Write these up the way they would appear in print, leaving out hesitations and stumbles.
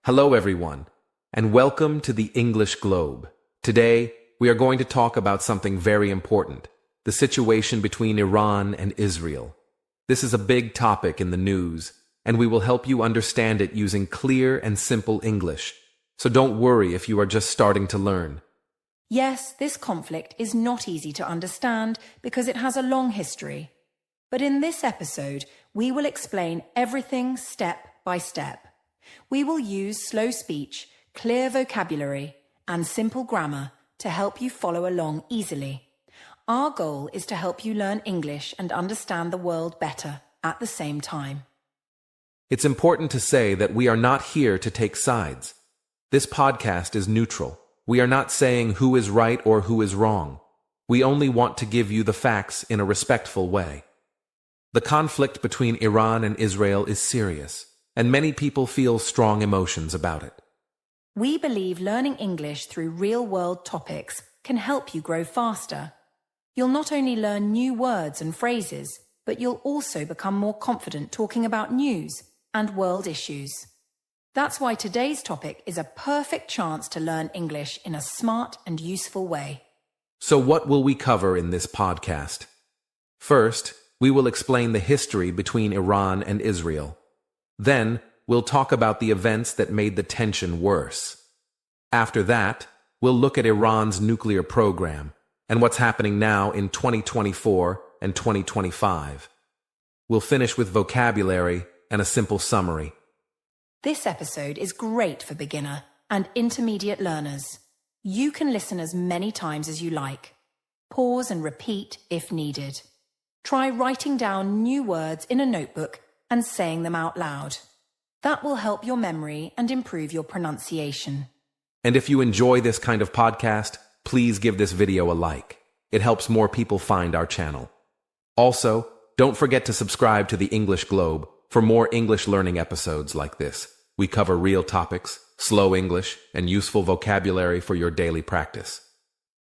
Hello everyone, and welcome to the English Globe. Today, we are going to talk about something very important, the situation between Iran and Israel. This is a big topic in the news, and we will help you understand it using clear and simple English. So don't worry if you are just starting to learn. Yes, this conflict is not easy to understand because it has a long history. But in this episode, we will explain everything step by step. We will use slow speech, clear vocabulary, and simple grammar to help you follow along easily. Our goal is to help you learn English and understand the world better at the same time. It's important to say that we are not here to take sides. This podcast is neutral. We are not saying who is right or who is wrong. We only want to give you the facts in a respectful way. The conflict between Iran and Israel is serious, and many people feel strong emotions about it. We believe learning English through real-world topics can help you grow faster. You'll not only learn new words and phrases, but you'll also become more confident talking about news and world issues. That's why today's topic is a perfect chance to learn English in a smart and useful way. So what will we cover in this podcast? First, we will explain the history between Iran and Israel. Then, we'll talk about the events that made the tension worse. After that, we'll look at Iran's nuclear program and what's happening now in 2024 and 2025. We'll finish with vocabulary and a simple summary. This episode is great for beginner and intermediate learners. You can listen as many times as you like. Pause and repeat if needed. Try writing down new words in a notebook and saying them out loud. That will help your memory and improve your pronunciation. And if you enjoy this kind of podcast, please give this video a like. It helps more people find our channel. Also, don't forget to subscribe to the English Globe for more English learning episodes like this. We cover real topics, slow English, and useful vocabulary for your daily practice.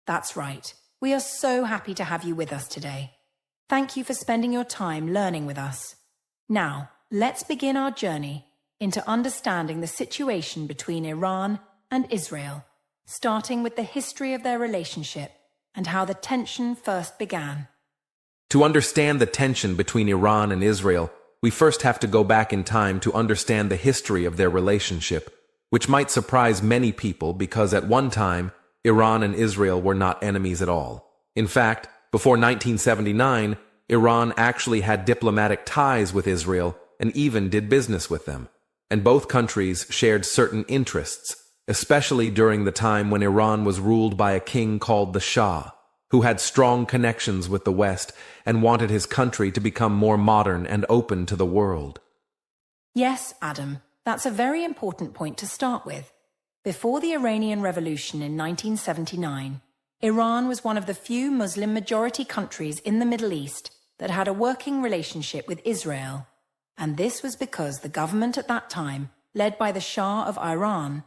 That's right. We are so happy to have you with us today. Thank you for spending your time learning with us. Now, let's begin our journey into understanding the situation between Iran and Israel, starting with the history of their relationship and how the tension first began. To understand the tension between Iran and Israel, we first have to go back in time to understand the history of their relationship, which might surprise many people because at one time, Iran and Israel were not enemies at all. In fact, before 1979, Iran actually had diplomatic ties with Israel and even did business with them. And both countries shared certain interests, especially during the time when Iran was ruled by a king called the Shah, who had strong connections with the West and wanted his country to become more modern and open to the world. Yes, Adam, that's a very important point to start with. Before the Iranian Revolution in 1979, Iran was one of the few Muslim-majority countries in the Middle East that had a working relationship with Israel. And this was because the government at that time, led by the Shah of Iran,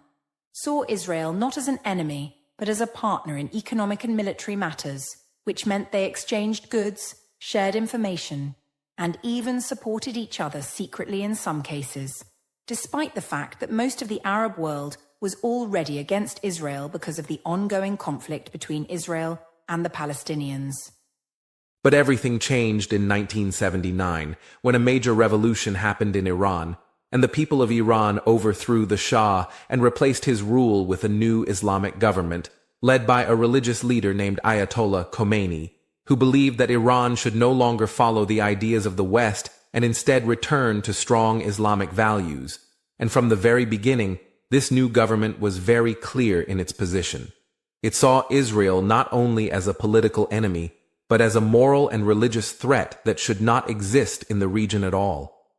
saw Israel not as an enemy, but as a partner in economic and military matters, which meant they exchanged goods, shared information, and even supported each other secretly in some cases, despite the fact that most of the Arab world was already against Israel because of the ongoing conflict between Israel and the Palestinians. But everything changed in 1979 when a major revolution happened in Iran, and the people of Iran overthrew the Shah and replaced his rule with a new Islamic government led by a religious leader named Ayatollah Khomeini, who believed that Iran should no longer follow the ideas of the West and instead return to strong Islamic values. And from the very beginning, this new government was very clear in its position. It saw Israel not only as a political enemy, but as a moral and religious threat that should not exist in the region at all.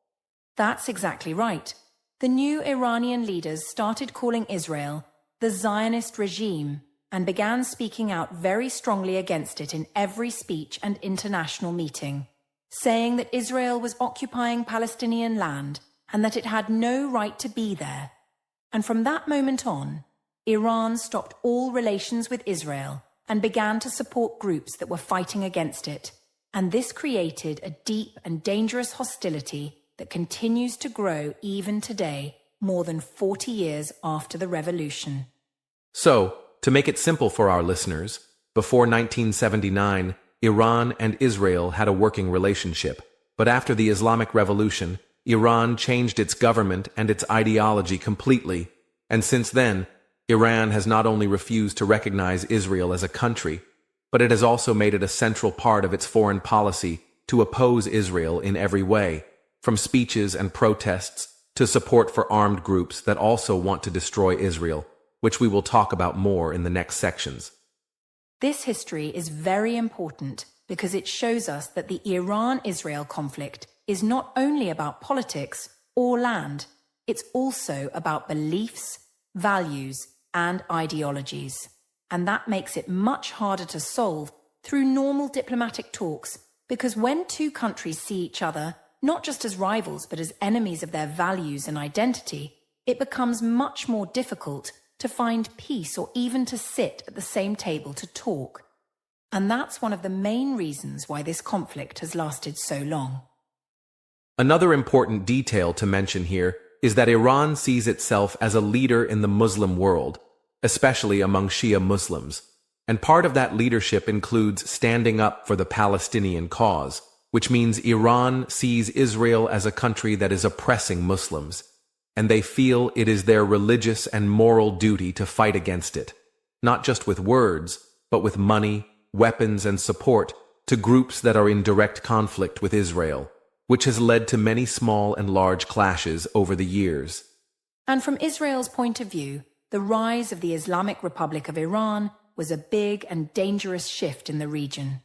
That's exactly right. The new Iranian leaders started calling Israel the Zionist regime and began speaking out very strongly against it in every speech and international meeting, saying that Israel was occupying Palestinian land and that it had no right to be there. And from that moment on, Iran stopped all relations with Israel and began to support groups that were fighting against it. And this created a deep and dangerous hostility that continues to grow even today, more than 40 years after the revolution. So, to make it simple for our listeners, before 1979, Iran and Israel had a working relationship, but after the Islamic Revolution, Iran changed its government and its ideology completely, and since then, Iran has not only refused to recognize Israel as a country, but it has also made it a central part of its foreign policy to oppose Israel in every way, from speeches and protests to support for armed groups that also want to destroy Israel, which we will talk about more in the next sections. This history is very important because it shows us that the Iran-Israel conflict is not only about politics or land, it's also about beliefs, values, and ideologies. And that makes it much harder to solve through normal diplomatic talks, because when two countries see each other, not just as rivals but as enemies of their values and identity, it becomes much more difficult to find peace or even to sit at the same table to talk. And that's one of the main reasons why this conflict has lasted so long. Another important detail to mention here is that Iran sees itself as a leader in the Muslim world, especially among Shia Muslims, and part of that leadership includes standing up for the Palestinian cause, which means Iran sees Israel as a country that is oppressing Muslims, and they feel it is their religious and moral duty to fight against it, not just with words, but with money, weapons, and support to groups that are in direct conflict with Israel, which has led to many small and large clashes over the years. And from Israel's point of view, the rise of the Islamic Republic of Iran was a big and dangerous shift in the region,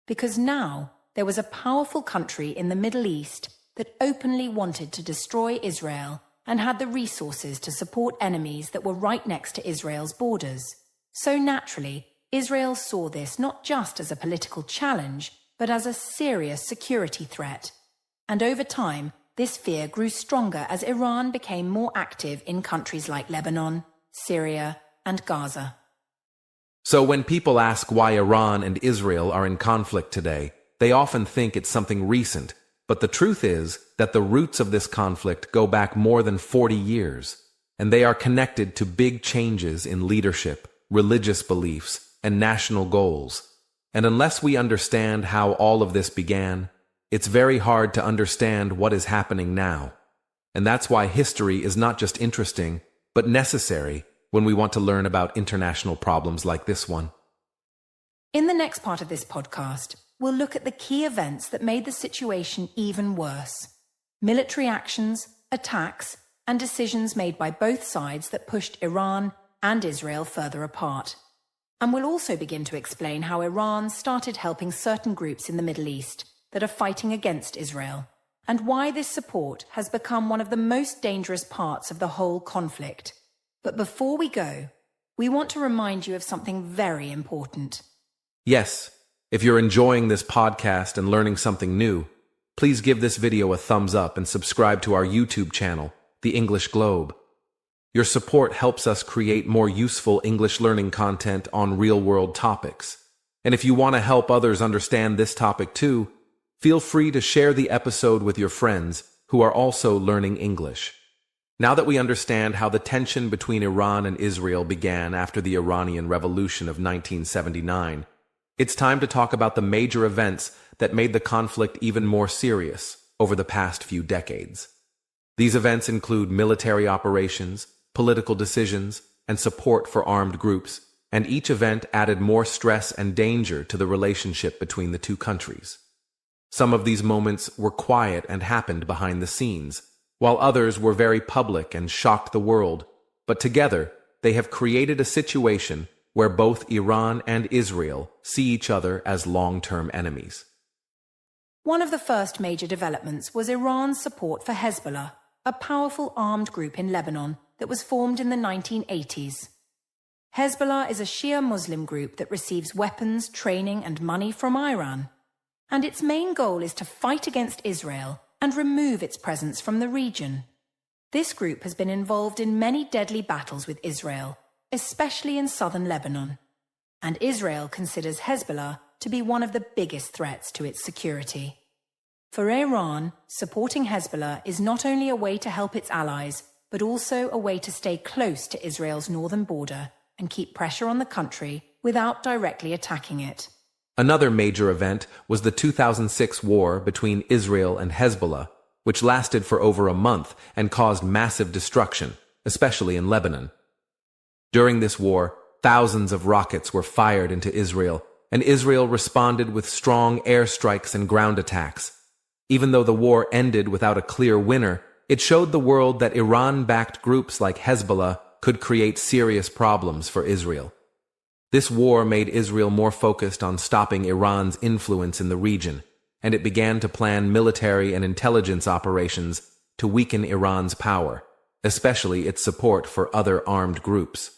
because now there was a powerful country in the Middle East that openly wanted to destroy Israel and had the resources to support enemies that were right next to Israel's borders. So naturally, Israel saw this not just as a political challenge, but as a serious security threat. And over time, this fear grew stronger as Iran became more active in countries like Lebanon, Syria, and Gaza. So when people ask why Iran and Israel are in conflict today, they often think it's something recent, but the truth is that the roots of this conflict go back more than 40 years, and they are connected to big changes in leadership, religious beliefs, and national goals. And unless we understand how all of this began, it's very hard to understand what is happening now. And that's why history is not just interesting, but necessary when we want to learn about international problems like this one. In the next part of this podcast, we'll look at the key events that made the situation even worse. Military actions, attacks, and decisions made by both sides that pushed Iran and Israel further apart. And we'll also begin to explain how Iran started helping certain groups in the Middle East that are fighting against Israel, and why this support has become one of the most dangerous parts of the whole conflict. But before we go, we want to remind you of something very important. Yes, if you're enjoying this podcast and learning something new, please give this video a thumbs up and subscribe to our YouTube channel, The English Globe. Your support helps us create more useful English learning content on real-world topics. And if you want to help others understand this topic too, feel free to share the episode with your friends who are also learning English. Now that we understand how the tension between Iran and Israel began after the Iranian Revolution of 1979, it's time to talk about the major events that made the conflict even more serious over the past few decades. These events include military operations, political decisions, and support for armed groups, and each event added more stress and danger to the relationship between the two countries. Some of these moments were quiet and happened behind the scenes, while others were very public and shocked the world, but together they have created a situation where both Iran and Israel see each other as long-term enemies. One of the first major developments was Iran's support for Hezbollah, a powerful armed group in Lebanon that was formed in the 1980s. Hezbollah is a Shia Muslim group that receives weapons, training, and money from Iran, and its main goal is to fight against Israel and remove its presence from the region. This group has been involved in many deadly battles with Israel, especially in southern Lebanon, and Israel considers Hezbollah to be one of the biggest threats to its security. For Iran, supporting Hezbollah is not only a way to help its allies, but also a way to stay close to Israel's northern border and keep pressure on the country without directly attacking it. Another major event was the 2006 war between Israel and Hezbollah, which lasted for over a month and caused massive destruction, especially in Lebanon. During this war, thousands of rockets were fired into Israel, and Israel responded with strong airstrikes and ground attacks. Even though the war ended without a clear winner, it showed the world that Iran-backed groups like Hezbollah could create serious problems for Israel. This war made Israel more focused on stopping Iran's influence in the region, and it began to plan military and intelligence operations to weaken Iran's power, especially its support for other armed groups.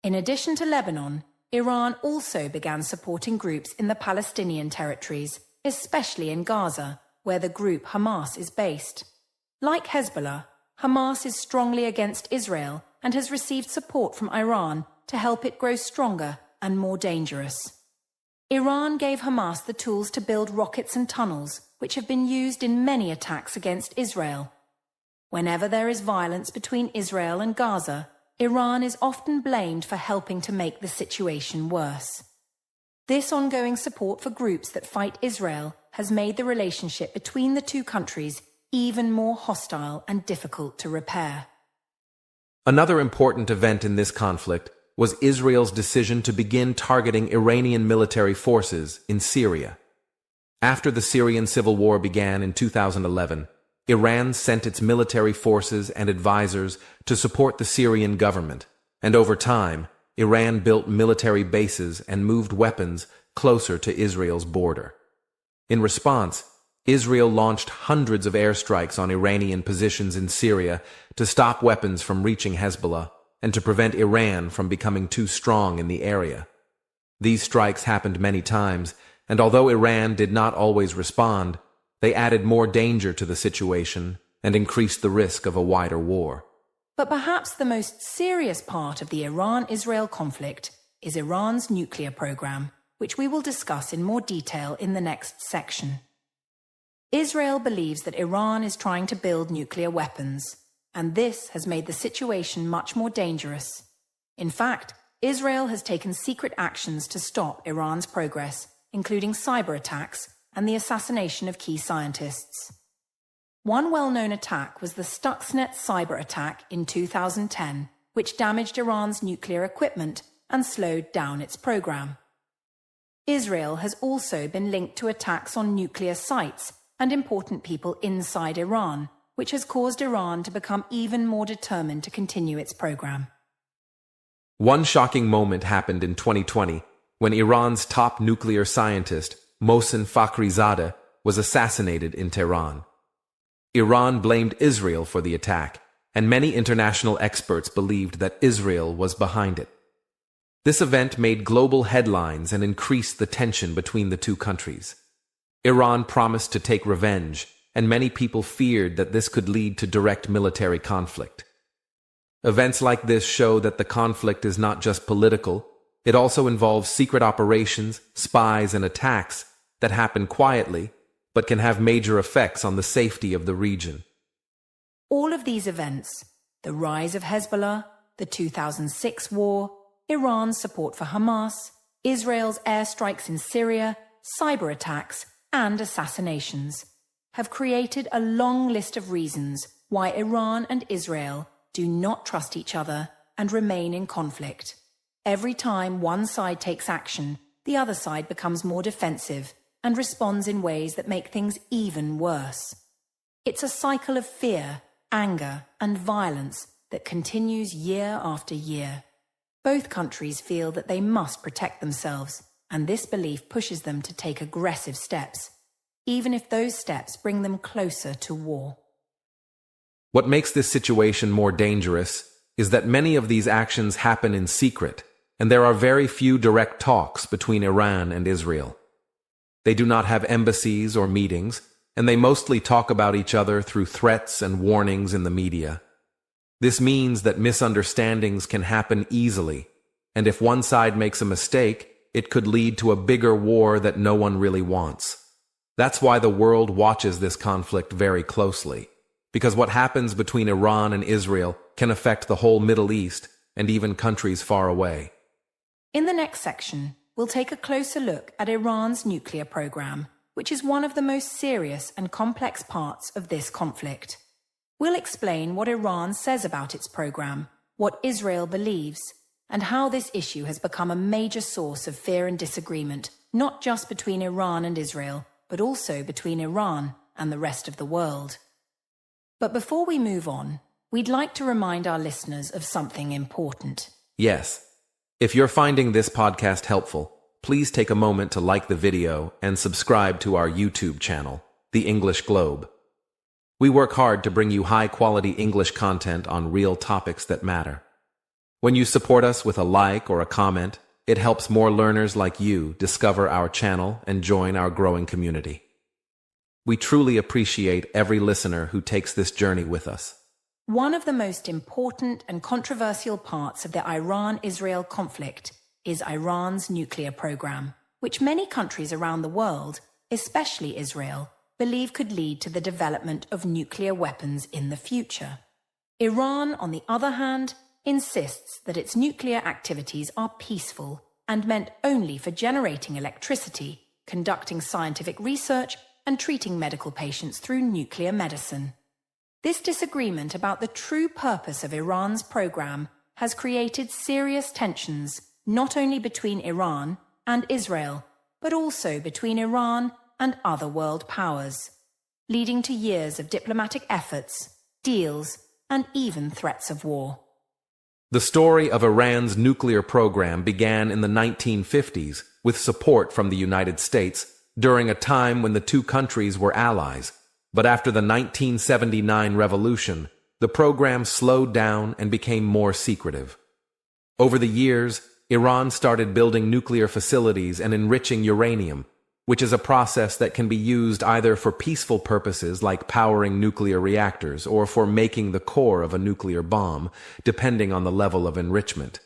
In addition to Lebanon, Iran also began supporting groups in the Palestinian territories, especially in Gaza, where the group Hamas is based. Like Hezbollah, Hamas is strongly against Israel and has received support from Iran to help it grow stronger and more dangerous. Iran gave Hamas the tools to build rockets and tunnels, which have been used in many attacks against Israel. Whenever there is violence between Israel and Gaza, Iran is often blamed for helping to make the situation worse. This ongoing support for groups that fight Israel has made the relationship between the two countries even more hostile and difficult to repair. Another important event in this conflict was Israel's decision to begin targeting Iranian military forces in Syria. After the Syrian civil war began in 2011, Iran sent its military forces and advisors to support the Syrian government, and over time, Iran built military bases and moved weapons closer to Israel's border. In response, Israel launched hundreds of airstrikes on Iranian positions in Syria to stop weapons from reaching Hezbollah and to prevent Iran from becoming too strong in the area. These strikes happened many times, and although Iran did not always respond, they added more danger to the situation and increased the risk of a wider war. But perhaps the most serious part of the Iran-Israel conflict is Iran's nuclear program, which we will discuss in more detail in the next section. Israel believes that Iran is trying to build nuclear weapons, and this has made the situation much more dangerous. In fact, Israel has taken secret actions to stop Iran's progress, including cyberattacks and the assassination of key scientists. One well-known attack was the Stuxnet cyber attack in 2010, which damaged Iran's nuclear equipment and slowed down its program. Israel has also been linked to attacks on nuclear sites and important people inside Iran, which has caused Iran to become even more determined to continue its program. One shocking moment happened in 2020 when Iran's top nuclear scientist, Mohsen Fakhrizadeh, was assassinated in Tehran. Iran blamed Israel for the attack, and many international experts believed that Israel was behind it. This event made global headlines and increased the tension between the two countries. Iran promised to take revenge, and many people feared that this could lead to direct military conflict. Events like this show that the conflict is not just political, it also involves secret operations, spies, and attacks that happen quietly, but can have major effects on the safety of the region. All of these events, the rise of Hezbollah, the 2006 war, Iran's support for Hamas, Israel's airstrikes in Syria, cyber attacks, and assassinations, have created a long list of reasons why Iran and Israel do not trust each other and remain in conflict. Every time one side takes action, the other side becomes more defensive and responds in ways that make things even worse. It's a cycle of fear, anger, and violence that continues year after year. Both countries feel that they must protect themselves, and this belief pushes them to take aggressive steps, even if those steps bring them closer to war. What makes this situation more dangerous is that many of these actions happen in secret, and there are very few direct talks between Iran and Israel. They do not have embassies or meetings, and they mostly talk about each other through threats and warnings in the media. This means that misunderstandings can happen easily, and if one side makes a mistake, it could lead to a bigger war that no one really wants. That's why the world watches this conflict very closely. because what happens between Iran and Israel can affect the whole Middle East and even countries far away. In the next section, we'll take a closer look at Iran's nuclear program, which is one of the most serious and complex parts of this conflict. We'll explain what Iran says about its program, what Israel believes, and how this issue has become a major source of fear and disagreement, not just between Iran and Israel, but also between Iran and the rest of the world. But before we move on, we'd like to remind our listeners of something important. Yes. If you're finding this podcast helpful, please take a moment to like the video and subscribe to our YouTube channel, The English Globe. We work hard to bring you high-quality English content on real topics that matter. When you support us with a like or a comment, it helps more learners like you discover our channel and join our growing community. We truly appreciate every listener who takes this journey with us. One of the most important and controversial parts of the Iran-Israel conflict is Iran's nuclear program, which many countries around the world, especially Israel, believe could lead to the development of nuclear weapons in the future. Iran, on the other hand, insists that its nuclear activities are peaceful and meant only for generating electricity, conducting scientific research, and treating medical patients through nuclear medicine. This disagreement about the true purpose of Iran's program has created serious tensions not only between Iran and Israel, but also between Iran and other world powers, leading to years of diplomatic efforts, deals, and even threats of war. The story of Iran's nuclear program began in the 1950s with support from the United States during a time when the two countries were allies. But after the 1979 revolution, the program slowed down and became more secretive. Over the years, Iran started building nuclear facilities and enriching uranium, which is a process that can be used either for peaceful purposes like powering nuclear reactors or for making the core of a nuclear bomb, depending on the level of enrichment.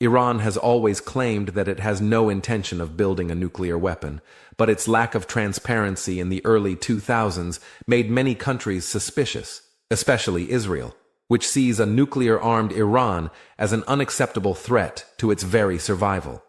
Iran has always claimed that it has no intention of building a nuclear weapon, but its lack of transparency in the early 2000s made many countries suspicious, especially Israel, which sees a nuclear-armed Iran as an unacceptable threat to its very survival.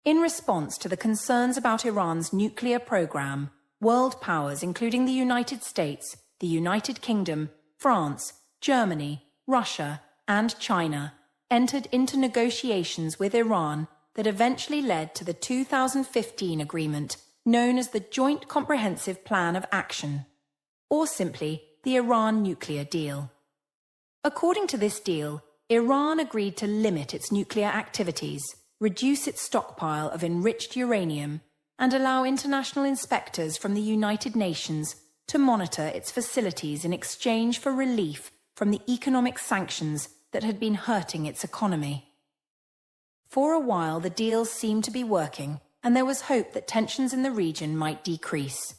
In response to the concerns about Iran's nuclear program, world powers including the United States, the United Kingdom, France, Germany, Russia, and China entered into negotiations with Iran that eventually led to the 2015 agreement known as the Joint Comprehensive Plan of Action, or simply the Iran nuclear deal. According to this deal, Iran agreed to limit its nuclear activities, reduce its stockpile of enriched uranium, and allow international inspectors from the United Nations to monitor its facilities in exchange for relief from the economic sanctions that had been hurting its economy. For a while, the deal seemed to be working, and there was hope that tensions in the region might decrease.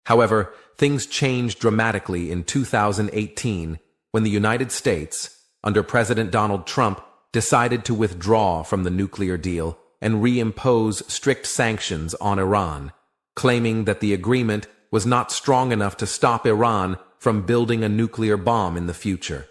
However, things changed dramatically in 2018 when the United States, under President Donald Trump, decided to withdraw from the nuclear deal and reimpose strict sanctions on Iran, claiming that the agreement was not strong enough to stop Iran from building a nuclear bomb in the future.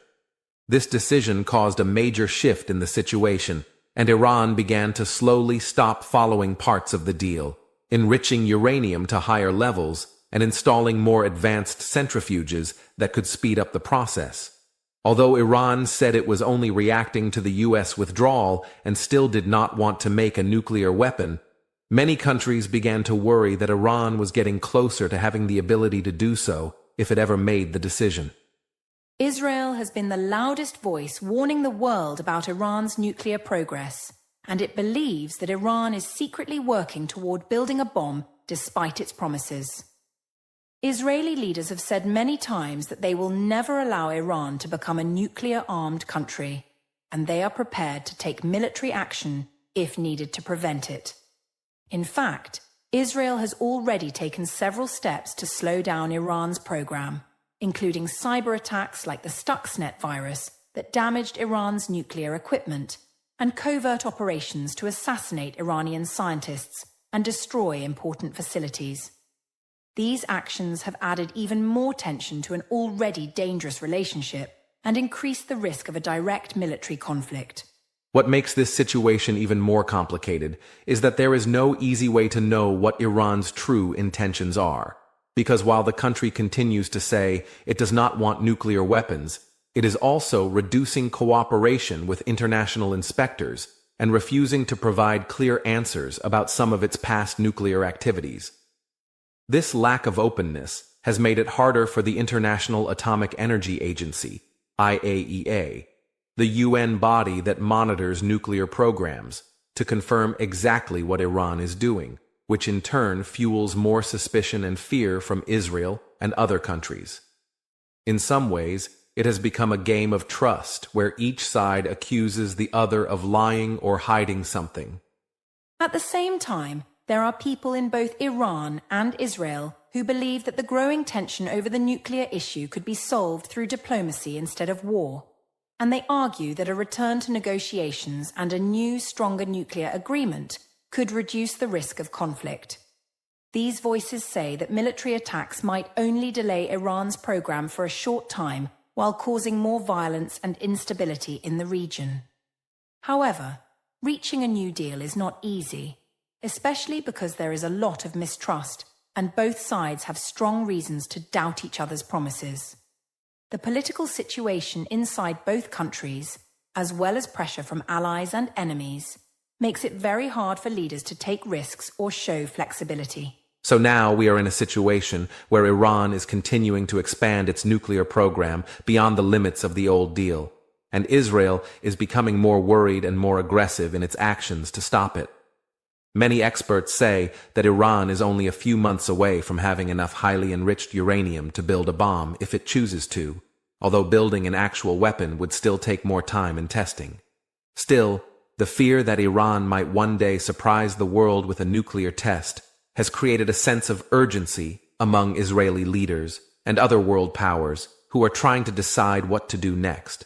This decision caused a major shift in the situation, and Iran began to slowly stop following parts of the deal, enriching uranium to higher levels and installing more advanced centrifuges that could speed up the process. Although Iran said it was only reacting to the U.S. withdrawal and still did not want to make a nuclear weapon, many countries began to worry that Iran was getting closer to having the ability to do so if it ever made the decision. Israel has been the loudest voice warning the world about Iran's nuclear progress, and it believes that Iran is secretly working toward building a bomb despite its promises. Israeli leaders have said many times that they will never allow Iran to become a nuclear-armed country, and they are prepared to take military action if needed to prevent it. In fact, Israel has already taken several steps to slow down Iran's program, including cyberattacks like the Stuxnet virus that damaged Iran's nuclear equipment, and covert operations to assassinate Iranian scientists and destroy important facilities. These actions have added even more tension to an already dangerous relationship and increased the risk of a direct military conflict. What makes this situation even more complicated is that there is no easy way to know what Iran's true intentions are. Because while the country continues to say it does not want nuclear weapons, it is also reducing cooperation with international inspectors and refusing to provide clear answers about some of its past nuclear activities. This lack of openness has made it harder for the International Atomic Energy Agency, IAEA, the UN body that monitors nuclear programs, to confirm exactly what Iran is doing, which in turn fuels more suspicion and fear from Israel and other countries. In some ways, it has become a game of trust where each side accuses the other of lying or hiding something. At the same time, there are people in both Iran and Israel who believe that the growing tension over the nuclear issue could be solved through diplomacy instead of war. And they argue that a return to negotiations and a new, stronger nuclear agreement could reduce the risk of conflict. These voices say that military attacks might only delay Iran's program for a short time while causing more violence and instability in the region. However, reaching a new deal is not easy, especially because there is a lot of mistrust and both sides have strong reasons to doubt each other's promises. The political situation inside both countries, as well as pressure from allies and enemies, makes it very hard for leaders to take risks or show flexibility. So now we are in a situation where Iran is continuing to expand its nuclear program beyond the limits of the old deal, and Israel is becoming more worried and more aggressive in its actions to stop it. Many experts say that Iran is only a few months away from having enough highly enriched uranium to build a bomb if it chooses to, although building an actual weapon would still take more time and testing. Still, the fear that Iran might one day surprise the world with a nuclear test has created a sense of urgency among Israeli leaders and other world powers who are trying to decide what to do next.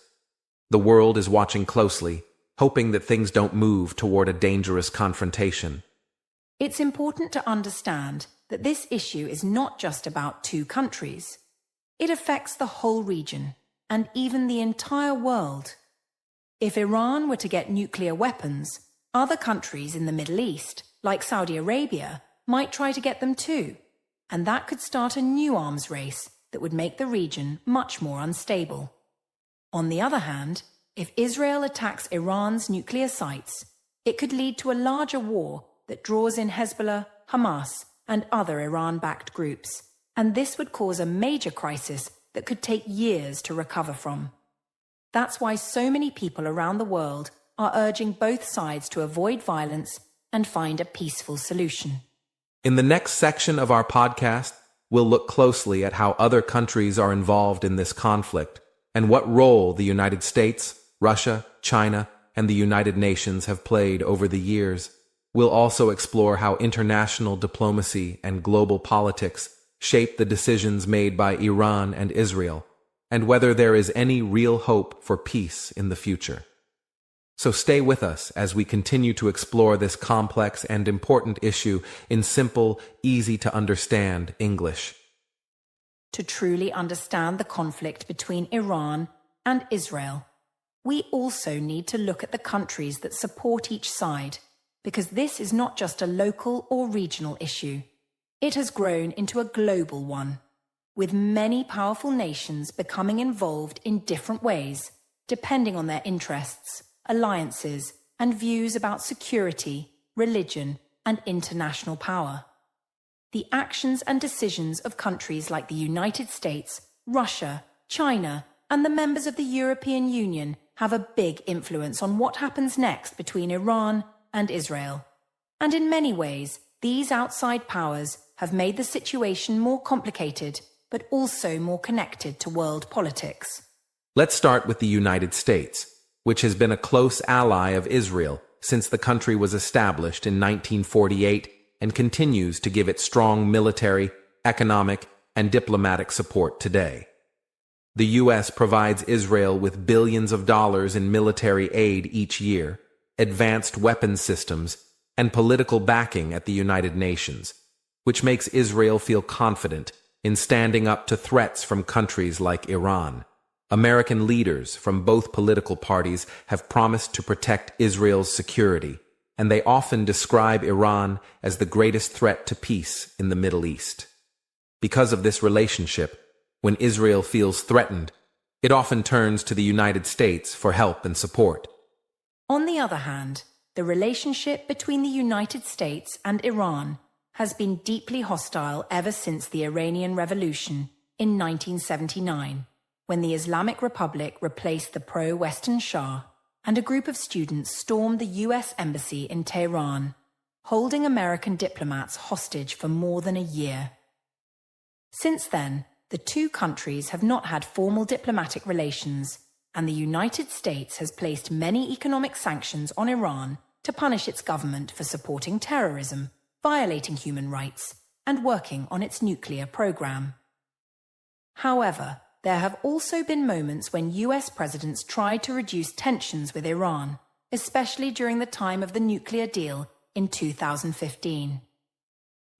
The world is watching closely, hoping that things don't move toward a dangerous confrontation. It's important to understand that this issue is not just about two countries. It affects the whole region and even the entire world. If Iran were to get nuclear weapons, other countries in the Middle East, like Saudi Arabia, might try to get them too, and that could start a new arms race that would make the region much more unstable. On the other hand, if Israel attacks Iran's nuclear sites, it could lead to a larger war that draws in Hezbollah, Hamas, and other Iran-backed groups, and this would cause a major crisis that could take years to recover from. That's why so many people around the world are urging both sides to avoid violence and find a peaceful solution. In the next section of our podcast, we'll look closely at how other countries are involved in this conflict and what role the United States, Russia, China, and the United Nations have played over the years. We'll also explore how international diplomacy and global politics shape the decisions made by Iran and Israel, and whether there is any real hope for peace in the future. So stay with us as we continue to explore this complex and important issue in simple, easy-to-understand English. To truly understand the conflict between Iran and Israel, we also need to look at the countries that support each side, because this is not just a local or regional issue. It has grown into a global one, with many powerful nations becoming involved in different ways, depending on their interests, alliances, and views about security, religion, and international power. The actions and decisions of countries like the United States, Russia, China, and the members of the European Union have a big influence on what happens next between Iran and Israel. And in many ways, these outside powers have made the situation more complicated, but also more connected to world politics. Let's start with the United States, which has been a close ally of Israel since the country was established in 1948 and continues to give it strong military, economic, and diplomatic support today. The U.S. provides Israel with billions of dollars in military aid each year, advanced weapons systems, and political backing at the United Nations, which makes Israel feel confident in standing up to threats from countries like Iran. American leaders from both political parties have promised to protect Israel's security, and they often describe Iran as the greatest threat to peace in the Middle East. Because of this relationship, when Israel feels threatened, it often turns to the United States for help and support. On the other hand, the relationship between the United States and Iran has been deeply hostile ever since the Iranian Revolution in 1979, when the Islamic Republic replaced the pro-Western Shah and a group of students stormed the U.S. Embassy in Tehran, holding American diplomats hostage for more than a year. Since then, the two countries have not had formal diplomatic relations, and the United States has placed many economic sanctions on Iran to punish its government for supporting terrorism, violating human rights, and working on its nuclear program. However, there have also been moments when US presidents tried to reduce tensions with Iran, especially during the time of the nuclear deal in 2015.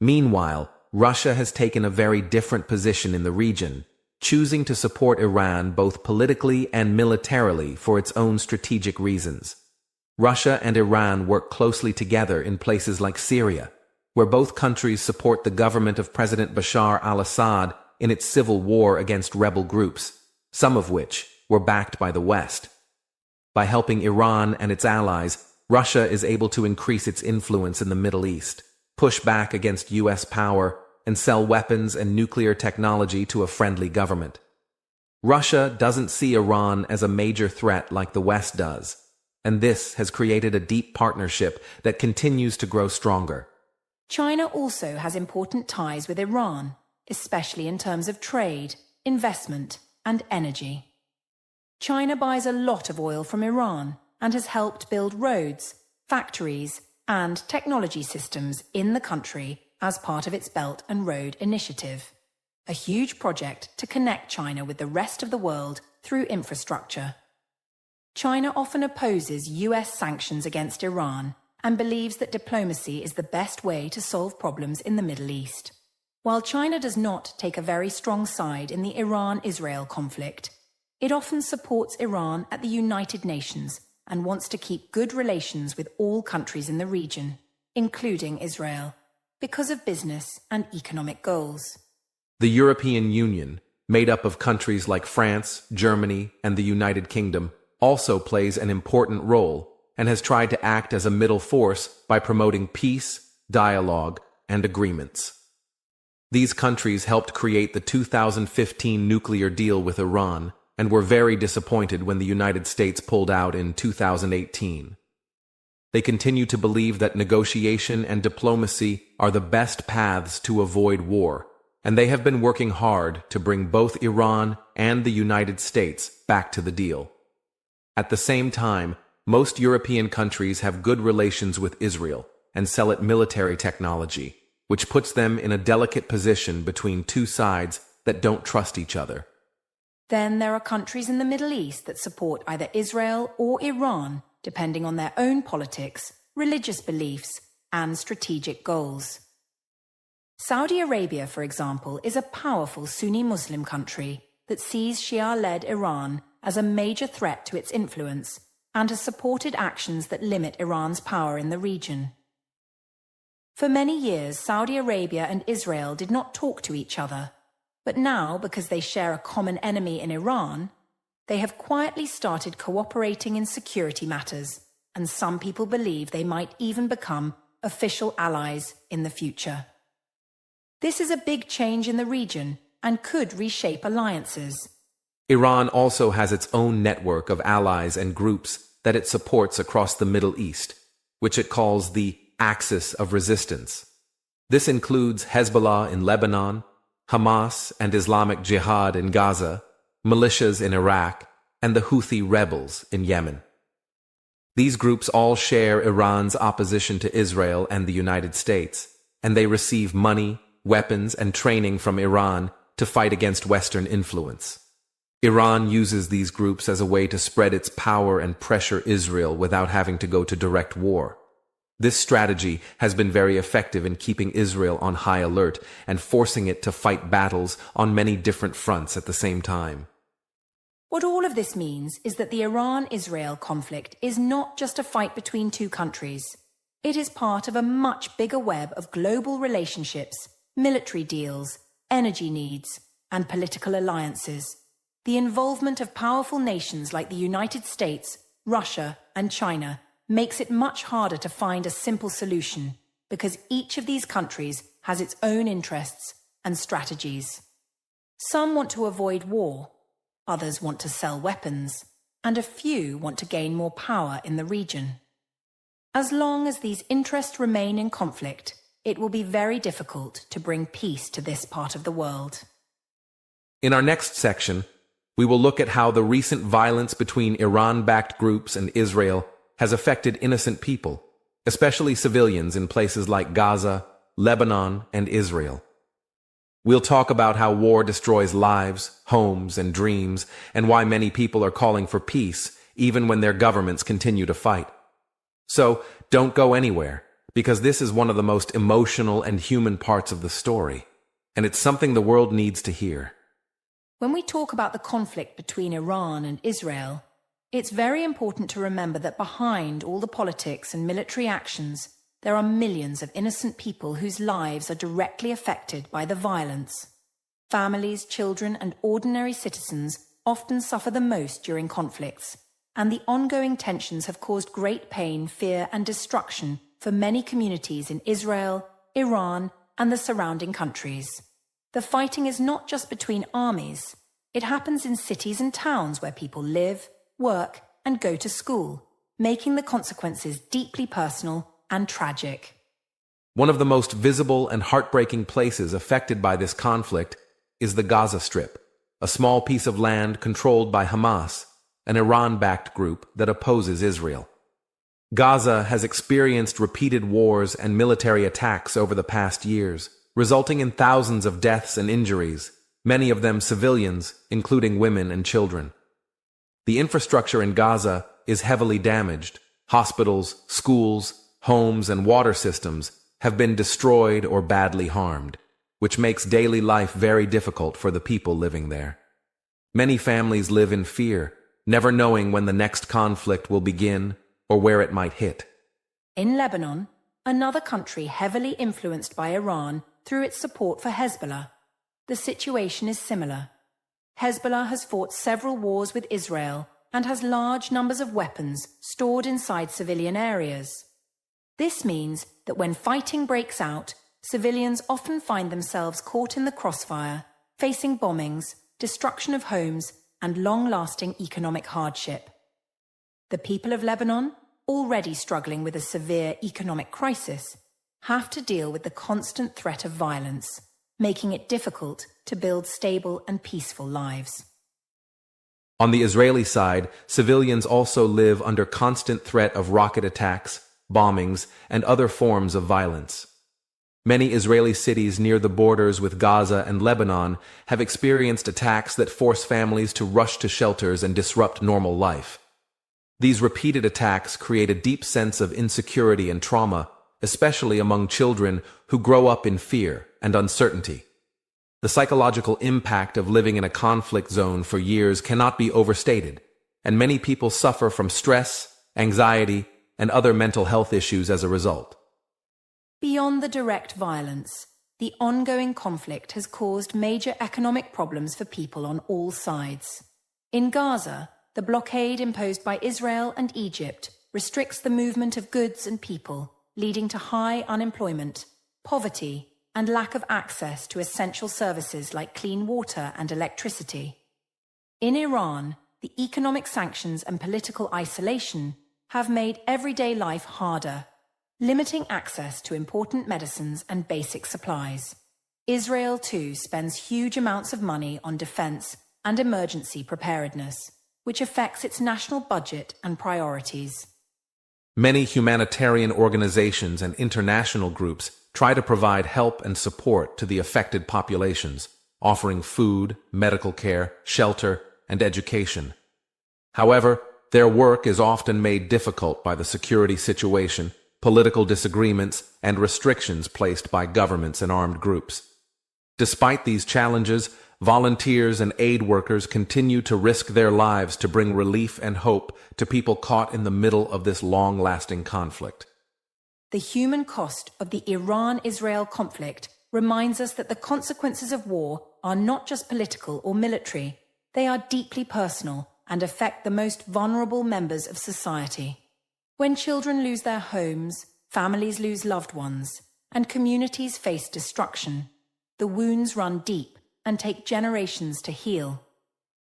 Meanwhile, Russia has taken a very different position in the region, choosing to support Iran both politically and militarily for its own strategic reasons. Russia and Iran work closely together in places like Syria, where both countries support the government of President Bashar al-Assad in its civil war against rebel groups, some of which were backed by the West. By helping Iran and its allies, Russia is able to increase its influence in the Middle East, push back against US power, and sell weapons and nuclear technology to a friendly government. Russia doesn't see Iran as a major threat like the West does, and this has created a deep partnership that continues to grow stronger. China also has important ties with Iran, especially in terms of trade, investment, and energy. China buys a lot of oil from Iran and has helped build roads, factories, and technology systems in the country as part of its Belt and Road Initiative, a huge project to connect China with the rest of the world through infrastructure. China often opposes US sanctions against Iran and believes that diplomacy is the best way to solve problems in the Middle East. While China does not take a very strong side in the Iran-Israel conflict, it often supports Iran at the United Nations and wants to keep good relations with all countries in the region, including Israel, because of business and economic goals. The European Union, made up of countries like France, Germany, and the United Kingdom, also plays an important role and has tried to act as a middle force by promoting peace, dialogue, and agreements. These countries helped create the 2015 nuclear deal with Iran and were very disappointed when the United States pulled out in 2018. They continue to believe that negotiation and diplomacy are the best paths to avoid war, and they have been working hard to bring both Iran and the United States back to the deal. At the same time, most European countries have good relations with Israel and sell it military technology, which puts them in a delicate position between two sides that don't trust each other. Then there are countries in the Middle East that support either Israel or Iran, depending on their own politics, religious beliefs, and strategic goals. Saudi Arabia, for example, is a powerful Sunni Muslim country that sees Shia-led Iran as a major threat to its influence and has supported actions that limit Iran's power in the region. For many years, Saudi Arabia and Israel did not talk to each other, but now, because they share a common enemy in Iran, they have quietly started cooperating in security matters, and some people believe they might even become official allies in the future. This is a big change in the region and could reshape alliances. Iran also has its own network of allies and groups that it supports across the Middle East, which it calls the Axis of Resistance. This includes Hezbollah in Lebanon, Hamas and Islamic Jihad in Gaza, militias in Iraq, and the Houthi rebels in Yemen. These groups all share Iran's opposition to Israel and the United States, and they receive money, weapons, and training from Iran to fight against Western influence. Iran uses these groups as a way to spread its power and pressure Israel without having to go to direct war. This strategy has been very effective in keeping Israel on high alert and forcing it to fight battles on many different fronts at the same time. What all of this means is that the Iran-Israel conflict is not just a fight between two countries. It is part of a much bigger web of global relationships, military deals, energy needs, and political alliances. The involvement of powerful nations like the United States, Russia, and China makes it much harder to find a simple solution because each of these countries has its own interests and strategies. Some want to avoid war, others want to sell weapons, and a few want to gain more power in the region. As long as these interests remain in conflict, it will be very difficult to bring peace to this part of the world. In our next section, we will look at how the recent violence between Iran-backed groups and Israel has affected innocent people, especially civilians in places like Gaza, Lebanon, and Israel. We'll talk about how war destroys lives, homes, and dreams, and why many people are calling for peace even when their governments continue to fight. So, don't go anywhere, because this is one of the most emotional and human parts of the story, and it's something the world needs to hear. When we talk about the conflict between Iran and Israel, it's very important to remember that behind all the politics and military actions, there are millions of innocent people whose lives are directly affected by the violence. Families, children, and ordinary citizens often suffer the most during conflicts, and the ongoing tensions have caused great pain, fear, and destruction for many communities in Israel, Iran, and the surrounding countries. The fighting is not just between armies. It happens in cities and towns where people live, work, and go to school, making the consequences deeply personal and tragic. One of the most visible and heartbreaking places affected by this conflict is the Gaza Strip, a small piece of land controlled by Hamas, an Iran-backed group that opposes Israel. Gaza has experienced repeated wars and military attacks over the past years, resulting in thousands of deaths and injuries, many of them civilians, including women and children. The infrastructure in Gaza is heavily damaged. Hospitals, schools, homes, and water systems have been destroyed or badly harmed, which makes daily life very difficult for the people living there. Many families live in fear, never knowing when the next conflict will begin or where it might hit. In Lebanon, another country heavily influenced by Iran through its support for Hezbollah, the situation is similar. Hezbollah has fought several wars with Israel and has large numbers of weapons stored inside civilian areas. This means that when fighting breaks out, civilians often find themselves caught in the crossfire, facing bombings, destruction of homes, and long-lasting economic hardship. The people of Lebanon, already struggling with a severe economic crisis, have to deal with the constant threat of violence, making it difficult to build stable and peaceful lives. On the Israeli side, civilians also live under constant threat of rocket attacks, bombings, and other forms of violence. Many Israeli cities near the borders with Gaza and Lebanon have experienced attacks that force families to rush to shelters and disrupt normal life. These repeated attacks create a deep sense of insecurity and trauma, especially among children who grow up in fear and uncertainty. The psychological impact of living in a conflict zone for years cannot be overstated, and many people suffer from stress, anxiety, and other mental health issues as a result. Beyond the direct violence, the ongoing conflict has caused major economic problems for people on all sides. In Gaza, the blockade imposed by Israel and Egypt restricts the movement of goods and people, leading to high unemployment, poverty, and lack of access to essential services like clean water and electricity. In Iran, the economic sanctions and political isolation have made everyday life harder, limiting access to important medicines and basic supplies. Israel, too, spends huge amounts of money on defense and emergency preparedness, which affects its national budget and priorities. Many humanitarian organizations and international groups try to provide help and support to the affected populations, offering food, medical care, shelter, and education. However, their work is often made difficult by the security situation political disagreements, and restrictions placed by governments and armed groups. Despite these challenges, volunteers and aid workers continue to risk their lives to bring relief and hope to people caught in the middle of this long-lasting conflict. The human cost of the Iran-Israel conflict reminds us that the consequences of war are not just political or military, they are deeply personal and affect the most vulnerable members of society. When children lose their homes, families lose loved ones, and communities face destruction, the wounds run deep and take generations to heal.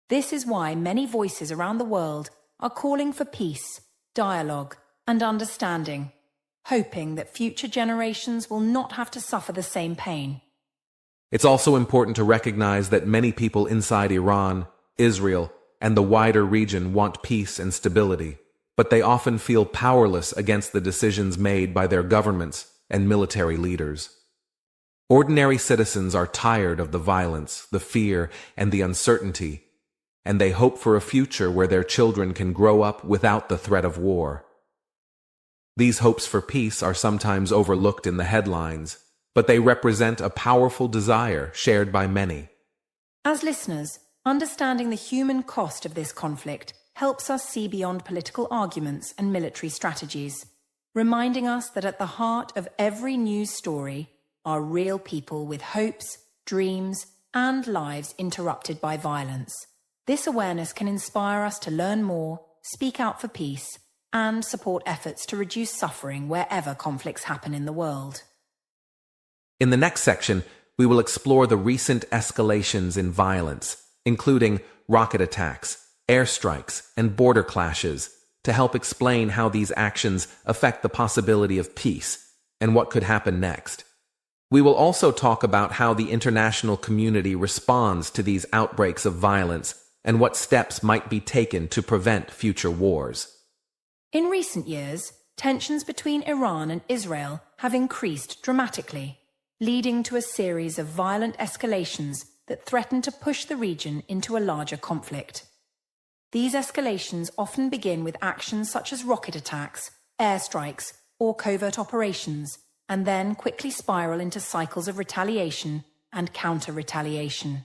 This is why many voices around the world are calling for peace, dialogue, and understanding, hoping that future generations will not have to suffer the same pain. It's also important to recognize that many people inside Iran, Israel, and the wider region want peace and stability, but they often feel powerless against the decisions made by their governments and military leaders. Ordinary citizens are tired of the violence, the fear, and the uncertainty, and they hope for a future where their children can grow up without the threat of war. These hopes for peace are sometimes overlooked in the headlines, but they represent a powerful desire shared by many. As listeners, understanding the human cost of this conflict helps us see beyond political arguments and military strategies, reminding us that at the heart of every news story are real people with hopes, dreams, and lives interrupted by violence. This awareness can inspire us to learn more, speak out for peace, and support efforts to reduce suffering wherever conflicts happen in the world. In the next section, we will explore the recent escalations in violence, including rocket attacks, airstrikes, and border clashes, to help explain how these actions affect the possibility of peace and what could happen next. We will also talk about how the international community responds to these outbreaks of violence and what steps might be taken to prevent future wars. In recent years, tensions between Iran and Israel have increased dramatically, leading to a series of violent escalations that threaten to push the region into a larger conflict. These escalations often begin with actions such as rocket attacks, airstrikes, or covert operations, and then quickly spiral into cycles of retaliation and counter-retaliation.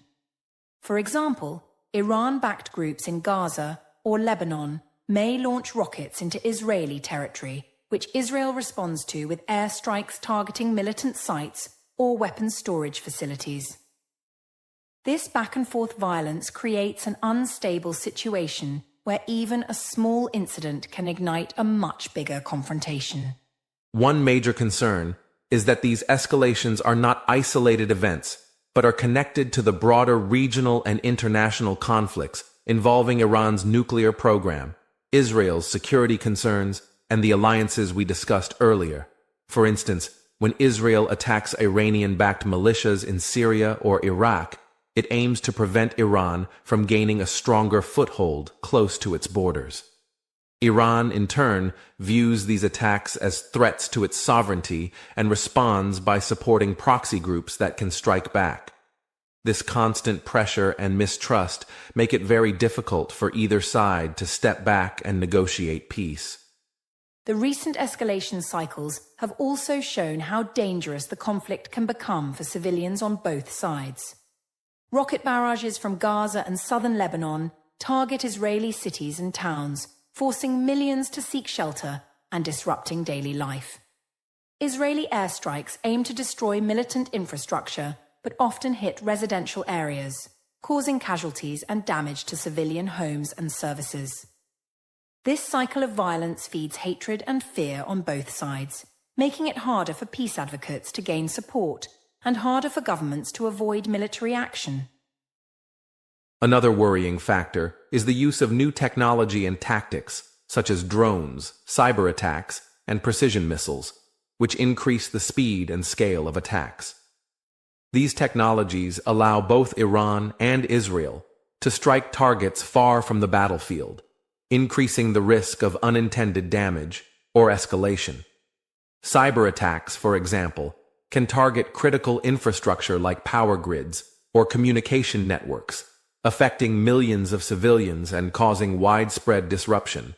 For example, Iran-backed groups in Gaza or Lebanon may launch rockets into Israeli territory, which Israel responds to with airstrikes targeting militant sites or weapons storage facilities. This back-and-forth violence creates an unstable situation where even a small incident can ignite a much bigger confrontation. One major concern is that these escalations are not isolated events, but are connected to the broader regional and international conflicts involving Iran's nuclear program, Israel's security concerns, and the alliances we discussed earlier. For instance, when Israel attacks Iranian-backed militias in Syria or Iraq, it aims to prevent Iran from gaining a stronger foothold close to its borders. Iran, in turn, views these attacks as threats to its sovereignty and responds by supporting proxy groups that can strike back. This constant pressure and mistrust make it very difficult for either side to step back and negotiate peace. The recent escalation cycles have also shown how dangerous the conflict can become for civilians on both sides. Rocket barrages from Gaza and southern Lebanon target Israeli cities and towns, forcing millions to seek shelter and disrupting daily life. Israeli airstrikes aim to destroy militant infrastructure, but often hit residential areas, causing casualties and damage to civilian homes and services. This cycle of violence feeds hatred and fear on both sides, making it harder for peace advocates to gain support and harder for governments to avoid military action. Another worrying factor is the use of new technology and tactics, such as drones, cyberattacks, and precision missiles, which increase the speed and scale of attacks. These technologies allow both Iran and Israel to strike targets far from the battlefield, increasing the risk of unintended damage or escalation. Cyberattacks, for example, can target critical infrastructure like power grids or communication networks, affecting millions of civilians and causing widespread disruption.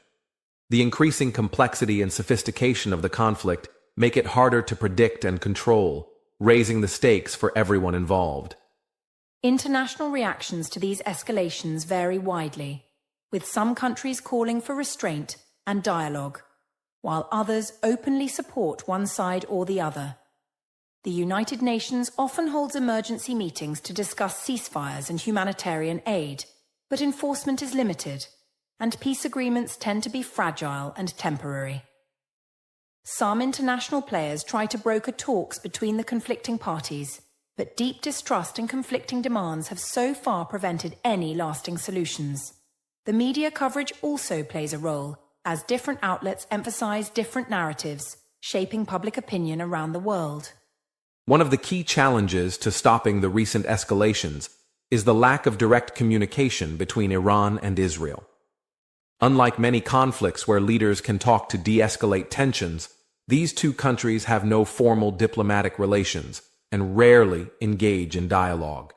The increasing complexity and sophistication of the conflict make it harder to predict and control, raising the stakes for everyone involved. International reactions to these escalations vary widely, with some countries calling for restraint and dialogue, while others openly support one side or the other. The United Nations often holds emergency meetings to discuss ceasefires and humanitarian aid, but enforcement is limited, and peace agreements tend to be fragile and temporary. Some international players try to broker talks between the conflicting parties, but deep distrust and conflicting demands have so far prevented any lasting solutions. The media coverage also plays a role, as different outlets emphasize different narratives, shaping public opinion around the world. One of the key challenges to stopping the recent escalations is the lack of direct communication between Iran and Israel. Unlike many conflicts where leaders can talk to de-escalate tensions, these two countries have no formal diplomatic relations and rarely engage in dialogue.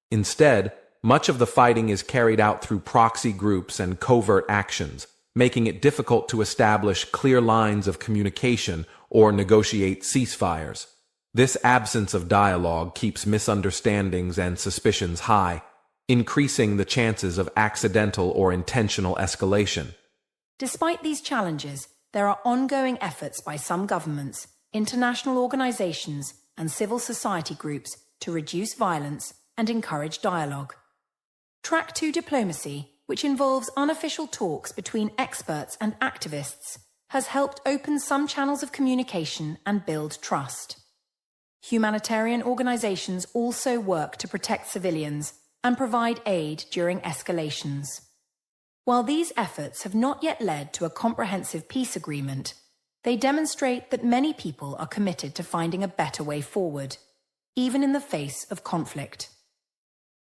Instead, much of the fighting is carried out through proxy groups and covert actions, making it difficult to establish clear lines of communication or negotiate ceasefires. This absence of dialogue keeps misunderstandings and suspicions high, increasing the chances of accidental or intentional escalation. Despite these challenges, there are ongoing efforts by some governments, international organizations, and civil society groups to reduce violence and encourage dialogue. Track 2 diplomacy, which involves unofficial talks between experts and activists, has helped open some channels of communication and build trust. Humanitarian organizations also work to protect civilians and provide aid during escalations. While these efforts have not yet led to a comprehensive peace agreement, they demonstrate that many people are committed to finding a better way forward, even in the face of conflict.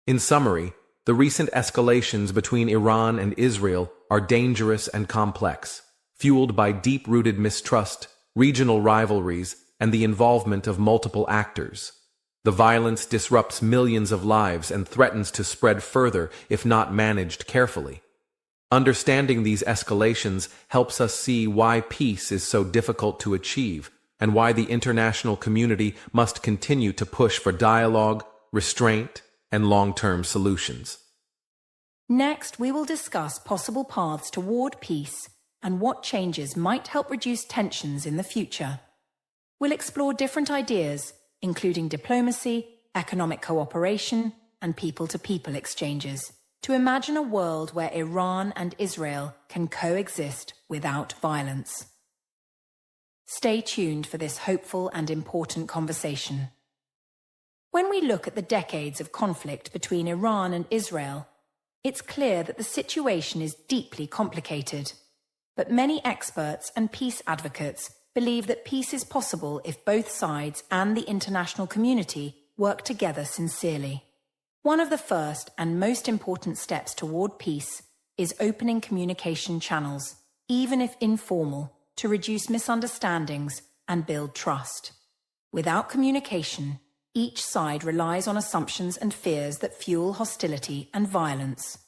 In summary, the recent escalations between Iran and Israel are dangerous and complex, fueled by deep-rooted mistrust, regional rivalries, and the involvement of multiple actors. The violence disrupts millions of lives and threatens to spread further if not managed carefully. Understanding these escalations helps us see why peace is so difficult to achieve and why the international community must continue to push for dialogue, restraint, and long-term solutions. Next, we will discuss possible paths toward peace and what changes might help reduce tensions in the future. We'll explore different ideas, including diplomacy, economic cooperation, and people-to-people exchanges, to imagine a world where Iran and Israel can coexist without violence. Stay tuned for this hopeful and important conversation. When we look at the decades of conflict between Iran and Israel, it's clear that the situation is deeply complicated. But many experts and peace advocates believe that peace is possible if both sides and the international community work together sincerely. One of the first and most important steps toward peace is opening communication channels, even if informal, to reduce misunderstandings and build trust. Without communication, each side relies on assumptions and fears that fuel hostility and violence.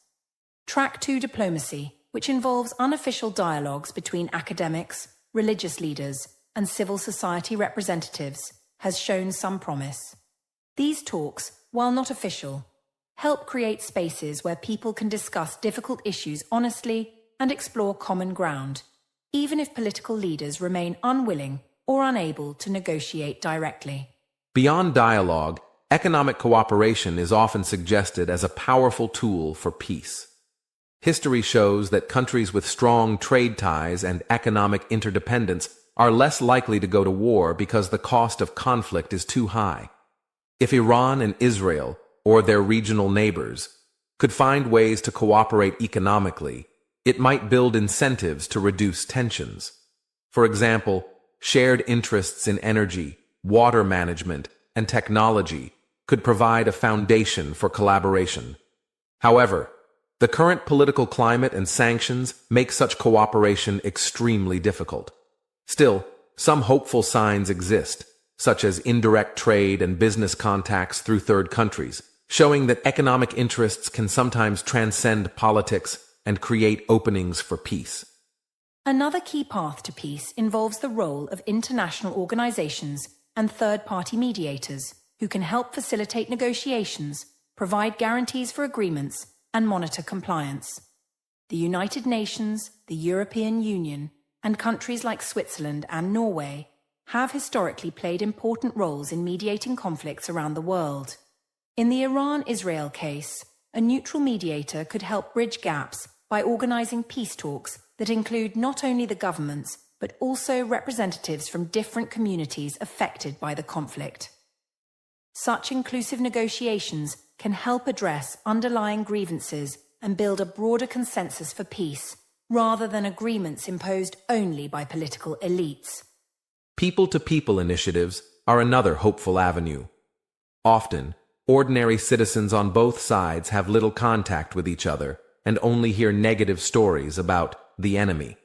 Track 2 diplomacy, which involves unofficial dialogues between academics, religious leaders, and civil society representatives, has shown some promise. These talks, while not official, help create spaces where people can discuss difficult issues honestly and explore common ground, even if political leaders remain unwilling or unable to negotiate directly. Beyond dialogue, economic cooperation is often suggested as a powerful tool for peace. History shows that countries with strong trade ties and economic interdependence are less likely to go to war because the cost of conflict is too high. If Iran and Israel, or their regional neighbors, could find ways to cooperate economically, it might build incentives to reduce tensions. For example, shared interests in energy, water management, and technology could provide a foundation for collaboration. However, the current political climate and sanctions make such cooperation extremely difficult. Still, some hopeful signs exist, such as indirect trade and business contacts through third countries, showing that economic interests can sometimes transcend politics and create openings for peace. Another key path to peace involves the role of international organizations and third-party mediators who can help facilitate negotiations, provide guarantees for agreements, and monitor compliance. The United Nations, the European Union, and countries like Switzerland and Norway have historically played important roles in mediating conflicts around the world. In the Iran-Israel case, a neutral mediator could help bridge gaps by organizing peace talks that include not only the governments, but also representatives from different communities affected by the conflict. Such inclusive negotiations can help address underlying grievances and build a broader consensus for peace, rather than agreements imposed only by political elites. People-to-people initiatives are another hopeful avenue. Often, ordinary citizens on both sides have little contact with each other and only hear negative stories about the enemy.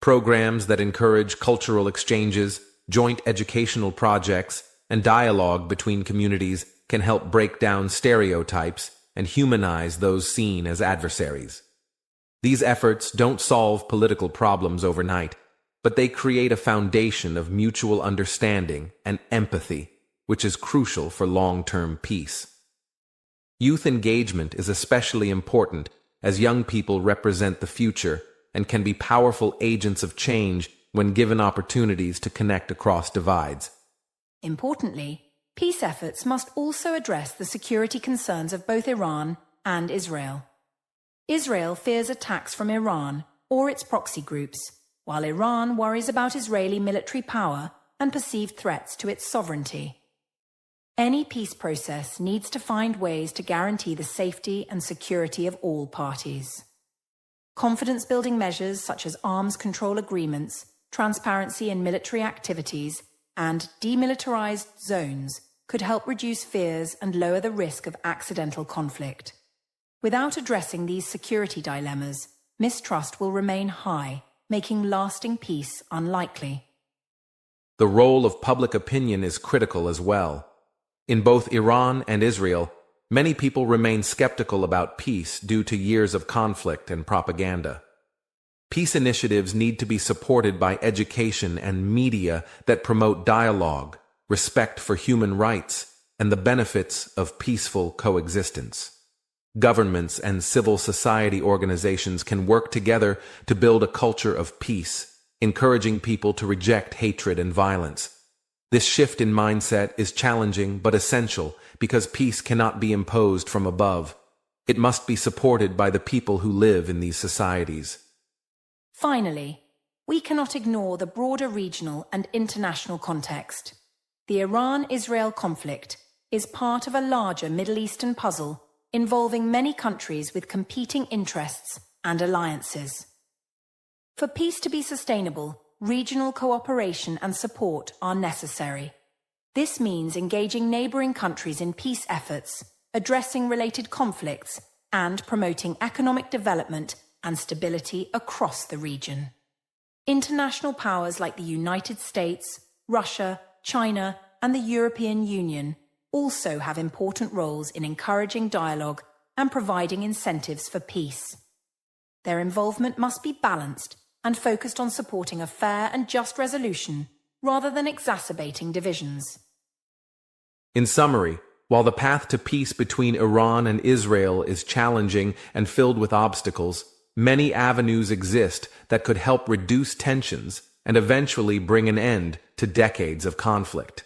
Programs that encourage cultural exchanges, joint educational projects, and dialogue between communities can help break down stereotypes and humanize those seen as adversaries. These efforts don't solve political problems overnight, but they create a foundation of mutual understanding and empathy, which is crucial for long-term peace. Youth engagement is especially important as young people represent the future and can be powerful agents of change when given opportunities to connect across divides. Importantly, peace efforts must also address the security concerns of both Iran and Israel. Israel fears attacks from Iran or its proxy groups, while Iran worries about Israeli military power and perceived threats to its sovereignty. Any peace process needs to find ways to guarantee the safety and security of all parties. Confidence-building measures such as arms control agreements, transparency in military activities, and demilitarized zones could help reduce fears and lower the risk of accidental conflict. Without addressing these security dilemmas, mistrust will remain high, making lasting peace unlikely. The role of public opinion is critical as well. In both Iran and Israel, many people remain skeptical about peace due to years of conflict and propaganda. Peace initiatives need to be supported by education and media that promote dialogue, respect for human rights, and the benefits of peaceful coexistence. Governments and civil society organizations can work together to build a culture of peace, encouraging people to reject hatred and violence. This shift in mindset is challenging but essential because peace cannot be imposed from above. It must be supported by the people who live in these societies. Finally, we cannot ignore the broader regional and international context. The Iran-Israel conflict is part of a larger Middle Eastern puzzle involving many countries with competing interests and alliances. For peace to be sustainable, regional cooperation and support are necessary. This means engaging neighboring countries in peace efforts, addressing related conflicts, and promoting economic development and stability across the region. International powers like the United States, Russia, China, and the European Union also have important roles in encouraging dialogue and providing incentives for peace. Their involvement must be balanced and focused on supporting a fair and just resolution rather than exacerbating divisions. In summary, while the path to peace between Iran and Israel is challenging and filled with obstacles, many avenues exist that could help reduce tensions and eventually bring an end to decades of conflict.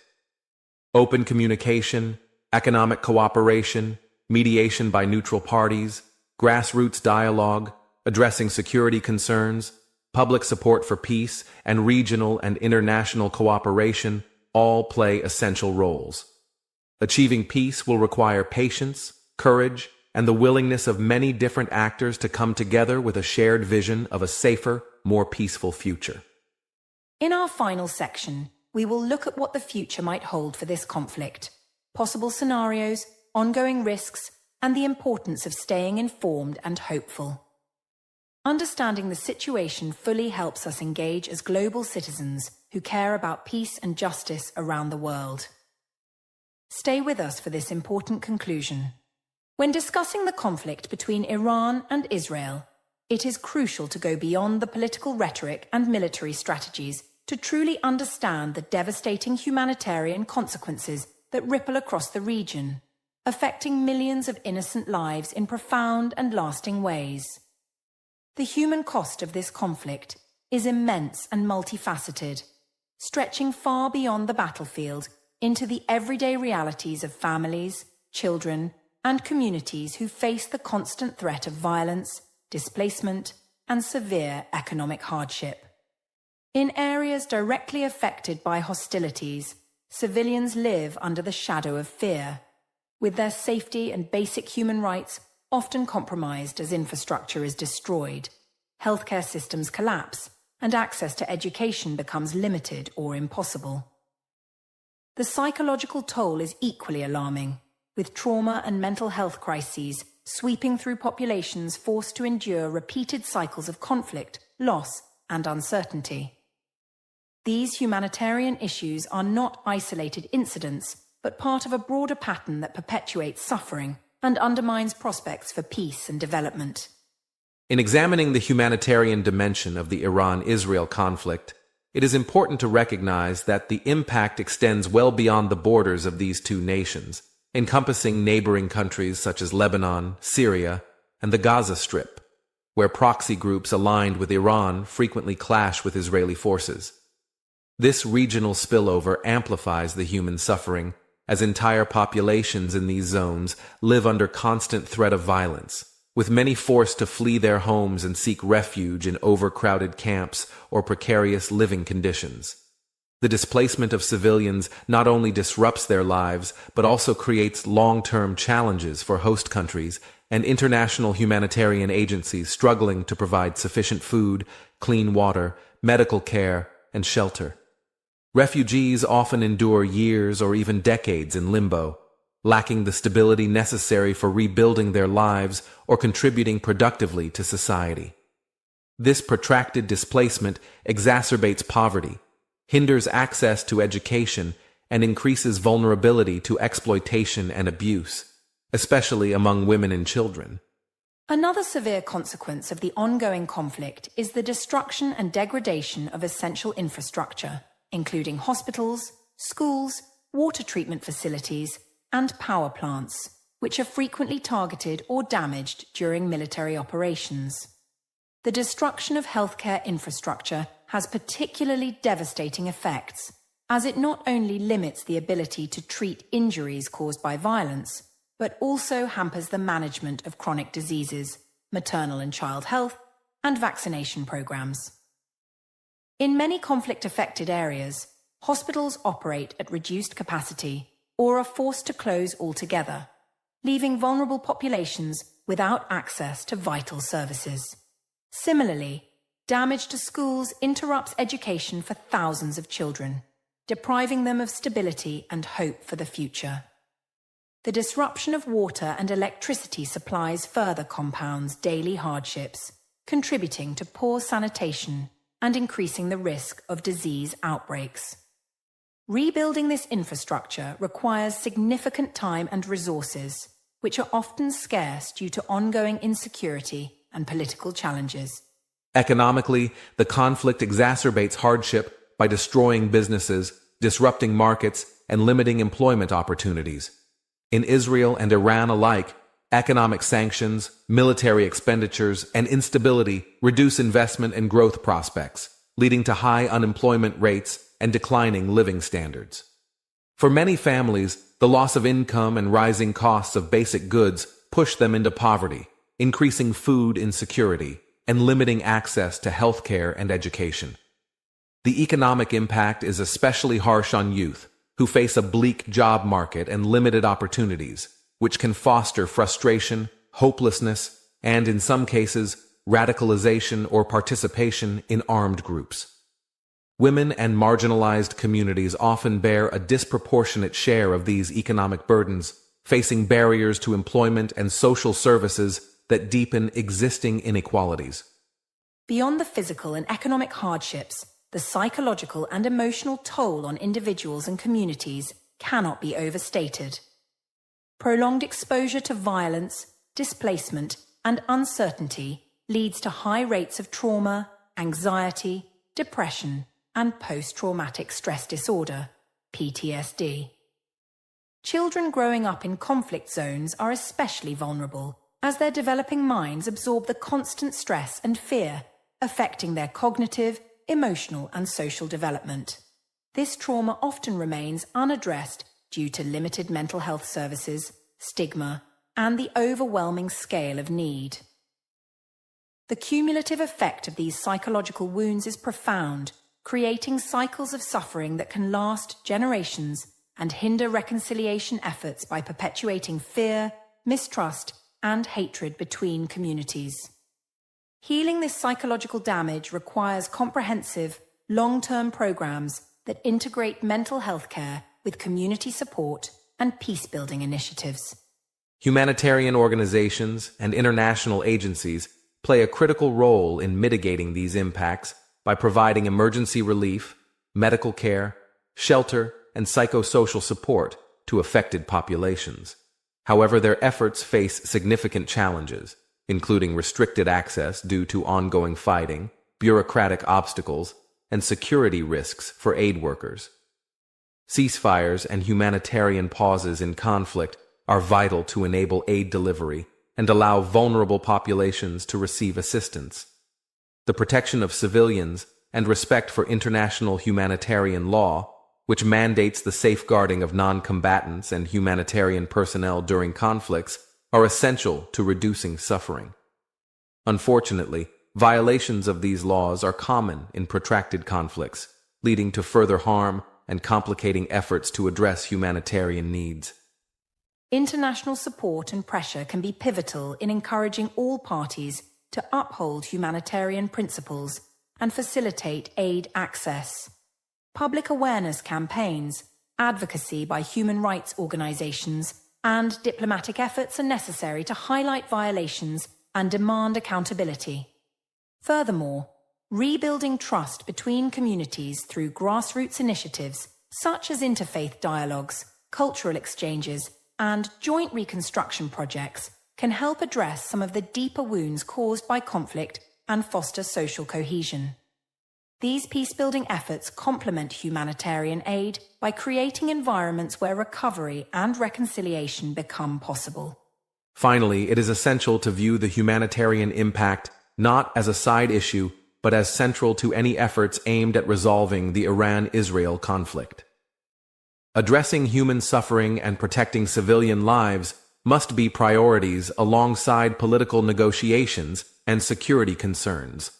Open communication, economic cooperation, mediation by neutral parties, grassroots dialogue, addressing security concerns, public support for peace, and regional and international cooperation all play essential roles. Achieving peace will require patience, courage, and the willingness of many different actors to come together with a shared vision of a safer, more peaceful future. In our final section, we will look at what the future might hold for this conflict, possible scenarios, ongoing risks, and the importance of staying informed and hopeful. Understanding the situation fully helps us engage as global citizens who care about peace and justice around the world. Stay with us for this important conclusion. When discussing the conflict between Iran and Israel, it is crucial to go beyond the political rhetoric and military strategies to truly understand the devastating humanitarian consequences that ripple across the region, affecting millions of innocent lives in profound and lasting ways. The human cost of this conflict is immense and multifaceted, stretching far beyond the battlefield into the everyday realities of families, children, and communities who face the constant threat of violence, displacement, and severe economic hardship. In areas directly affected by hostilities, civilians live under the shadow of fear, with their safety and basic human rights often compromised as infrastructure is destroyed, healthcare systems collapse, and access to education becomes limited or impossible. The psychological toll is equally alarming, with trauma and mental health crises sweeping through populations forced to endure repeated cycles of conflict, loss, and uncertainty. These humanitarian issues are not isolated incidents, but part of a broader pattern that perpetuates suffering and undermines prospects for peace and development. In examining the humanitarian dimension of the Iran-Israel conflict, it is important to recognize that the impact extends well beyond the borders of these two nations, encompassing neighboring countries such as Lebanon, Syria, and the Gaza Strip, where proxy groups aligned with Iran frequently clash with Israeli forces. This regional spillover amplifies the human suffering, as entire populations in these zones live under constant threat of violence, with many forced to flee their homes and seek refuge in overcrowded camps or precarious living conditions. The displacement of civilians not only disrupts their lives, but also creates long-term challenges for host countries and international humanitarian agencies struggling to provide sufficient food, clean water, medical care, and shelter. Refugees often endure years or even decades in limbo, lacking the stability necessary for rebuilding their lives or contributing productively to society. This protracted displacement exacerbates poverty, hinders access to education, and increases vulnerability to exploitation and abuse, especially among women and children. Another severe consequence of the ongoing conflict is the destruction and degradation of essential infrastructure, including hospitals, schools, water treatment facilities, and power plants, which are frequently targeted or damaged during military operations. The destruction of healthcare infrastructure has particularly devastating effects, as it not only limits the ability to treat injuries caused by violence, but also hampers the management of chronic diseases, maternal and child health, and vaccination programs. In many conflict-affected areas, hospitals operate at reduced capacity or are forced to close altogether, leaving vulnerable populations without access to vital services. Similarly, damage to schools interrupts education for thousands of children, depriving them of stability and hope for the future. The disruption of water and electricity supplies further compounds daily hardships, contributing to poor sanitation and increasing the risk of disease outbreaks. Rebuilding this infrastructure requires significant time and resources, which are often scarce due to ongoing insecurity and political challenges. Economically, the conflict exacerbates hardship by destroying businesses, disrupting markets, and limiting employment opportunities. In Israel and Iran alike, economic sanctions, military expenditures, and instability reduce investment and growth prospects, leading to high unemployment rates and declining living standards. For many families, the loss of income and rising costs of basic goods push them into poverty, increasing food insecurity and limiting access to healthcare and education. The economic impact is especially harsh on youth, who face a bleak job market and limited opportunities, which can foster frustration, hopelessness, and in some cases, radicalization or participation in armed groups. Women and marginalized communities often bear a disproportionate share of these economic burdens, facing barriers to employment and social services that deepen existing inequalities. Beyond the physical and economic hardships, the psychological and emotional toll on individuals and communities cannot be overstated. Prolonged exposure to violence, displacement, and uncertainty leads to high rates of trauma, anxiety, depression, and post-traumatic stress disorder, PTSD. Children growing up in conflict zones are especially vulnerable, as their developing minds absorb the constant stress and fear, affecting their cognitive, emotional, and social development. This trauma often remains unaddressed due to limited mental health services, stigma, and the overwhelming scale of need. The cumulative effect of these psychological wounds is profound, creating cycles of suffering that can last generations and hinder reconciliation efforts by perpetuating fear, mistrust, and hatred between communities. Healing this psychological damage requires comprehensive, long-term programs that integrate mental health care with community support and peace-building initiatives. Humanitarian organizations and international agencies play a critical role in mitigating these impacts by providing emergency relief, medical care, shelter, and psychosocial support to affected populations. However, their efforts face significant challenges, including restricted access due to ongoing fighting, bureaucratic obstacles, and security risks for aid workers. Ceasefires and humanitarian pauses in conflict are vital to enable aid delivery and allow vulnerable populations to receive assistance. The protection of civilians and respect for international humanitarian law, which mandates the safeguarding of non-combatants and humanitarian personnel during conflicts, are essential to reducing suffering. Unfortunately, violations of these laws are common in protracted conflicts, leading to further harm and complicating efforts to address humanitarian needs. International support and pressure can be pivotal in encouraging all parties to uphold humanitarian principles and facilitate aid access. Public awareness campaigns, advocacy by human rights organizations, and diplomatic efforts are necessary to highlight violations and demand accountability. Furthermore, rebuilding trust between communities through grassroots initiatives such as interfaith dialogues, cultural exchanges, and joint reconstruction projects can help address some of the deeper wounds caused by conflict and foster social cohesion. These peace-building efforts complement humanitarian aid by creating environments where recovery and reconciliation become possible. Finally, it is essential to view the humanitarian impact not as a side issue, but as central to any efforts aimed at resolving the Iran-Israel conflict. Addressing human suffering and protecting civilian lives must be priorities alongside political negotiations and security concerns.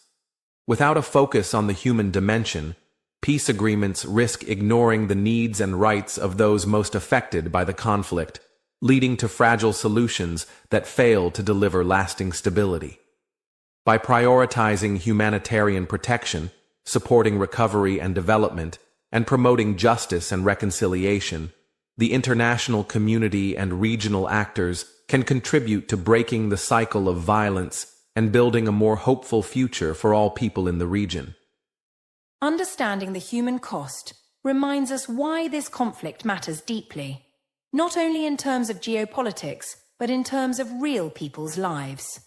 Without a focus on the human dimension, peace agreements risk ignoring the needs and rights of those most affected by the conflict, leading to fragile solutions that fail to deliver lasting stability. By prioritizing humanitarian protection, supporting recovery and development, and promoting justice and reconciliation, the international community and regional actors can contribute to breaking the cycle of violence and building a more hopeful future for all people in the region. Understanding the human cost reminds us why this conflict matters deeply, not only in terms of geopolitics, but in terms of real people's lives.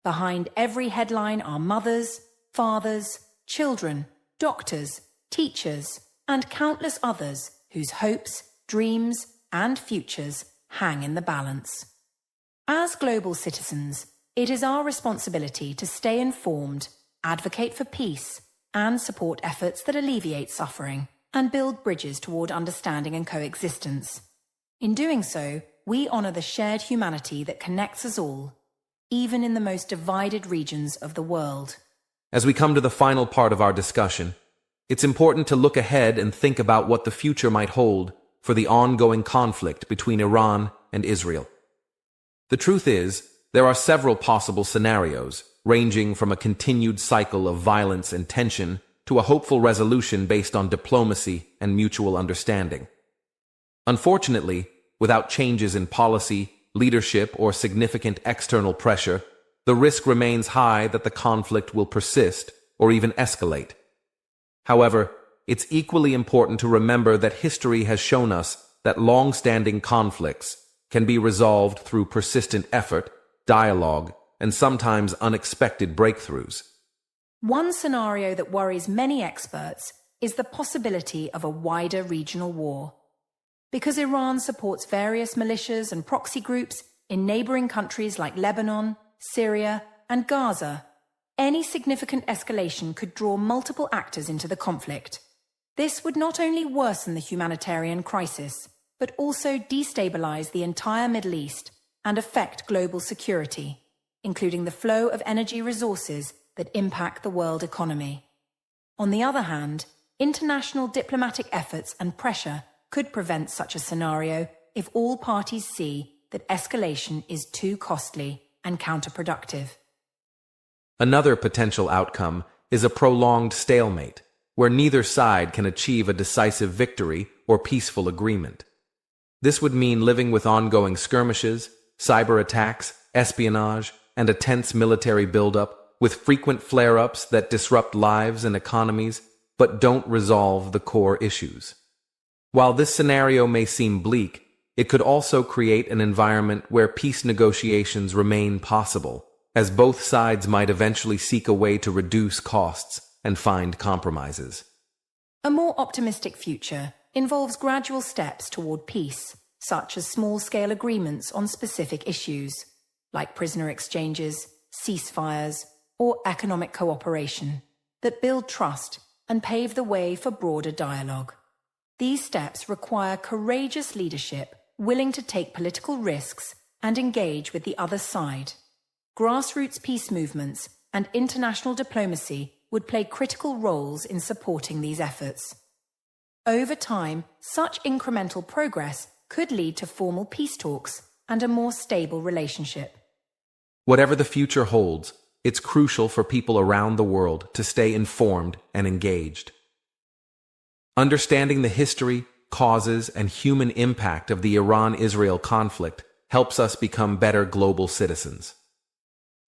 Behind every headline are mothers, fathers, children, doctors, teachers, and countless others whose hopes, dreams, and futures hang in the balance. As global citizens, it is our responsibility to stay informed, advocate for peace, and support efforts that alleviate suffering and build bridges toward understanding and coexistence. In doing so, we honor the shared humanity that connects us all, even in the most divided regions of the world. As we come to the final part of our discussion, it's important to look ahead and think about what the future might hold for the ongoing conflict between Iran and Israel. The truth is, there are several possible scenarios, ranging from a continued cycle of violence and tension to a hopeful resolution based on diplomacy and mutual understanding. Unfortunately, without changes in policy, leadership, or significant external pressure, the risk remains high that the conflict will persist or even escalate. However, it's equally important to remember that history has shown us that long-standing conflicts can be resolved through persistent effort, dialogue, and sometimes unexpected breakthroughs. One scenario that worries many experts is the possibility of a wider regional war. Because Iran supports various militias and proxy groups in neighboring countries like Lebanon, Syria, and Gaza, any significant escalation could draw multiple actors into the conflict. This would not only worsen the humanitarian crisis, but also destabilize the entire Middle East and affect global security, including the flow of energy resources that impact the world economy. On the other hand, international diplomatic efforts and pressure could prevent such a scenario if all parties see that escalation is too costly and counterproductive. Another potential outcome is a prolonged stalemate, where neither side can achieve a decisive victory or peaceful agreement. This would mean living with ongoing skirmishes, cyberattacks, espionage, and a tense military buildup, with frequent flare-ups that disrupt lives and economies but don't resolve the core issues. While this scenario may seem bleak, it could also create an environment where peace negotiations remain possible, as both sides might eventually seek a way to reduce costs and find compromises. A more optimistic future involves gradual steps toward peace, such as small-scale agreements on specific issues, like prisoner exchanges, ceasefires, or economic cooperation, that build trust and pave the way for broader dialogue. These steps require courageous leadership, willing to take political risks and engage with the other side. Grassroots peace movements and international diplomacy would play critical roles in supporting these efforts. Over time, such incremental progress could lead to formal peace talks and a more stable relationship. Whatever the future holds, it's crucial for people around the world to stay informed and engaged. Understanding the history, causes, and human impact of the Iran-Israel conflict helps us become better global citizens.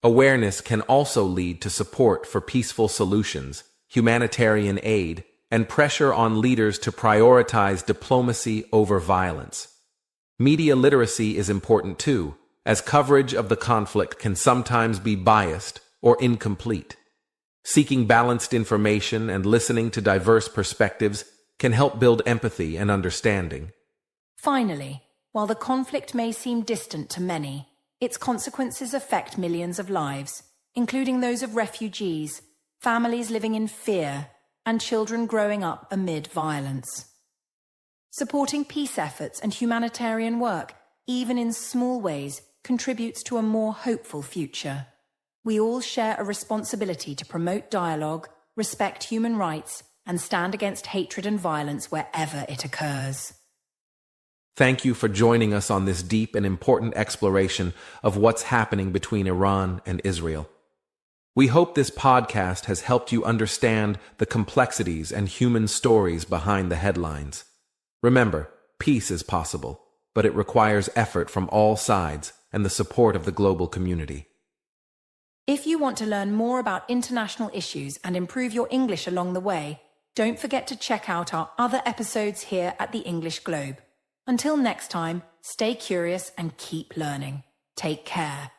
Awareness can also lead to support for peaceful solutions, humanitarian aid, and pressure on leaders to prioritize diplomacy over violence. Media literacy is important too, as coverage of the conflict can sometimes be biased or incomplete. Seeking balanced information and listening to diverse perspectives can help build empathy and understanding. Finally, while the conflict may seem distant to many, its consequences affect millions of lives, including those of refugees, families living in fear, and children growing up amid violence. Supporting peace efforts and humanitarian work, even in small ways, contributes to a more hopeful future. We all share a responsibility to promote dialogue, respect human rights, and stand against hatred and violence wherever it occurs. Thank you for joining us on this deep and important exploration of what's happening between Iran and Israel. We hope this podcast has helped you understand the complexities and human stories behind the headlines. Remember, peace is possible, but it requires effort from all sides and the support of the global community. If you want to learn more about international issues and improve your English along the way, don't forget to check out our other episodes here at the English Globe. Until next time, stay curious and keep learning. Take care.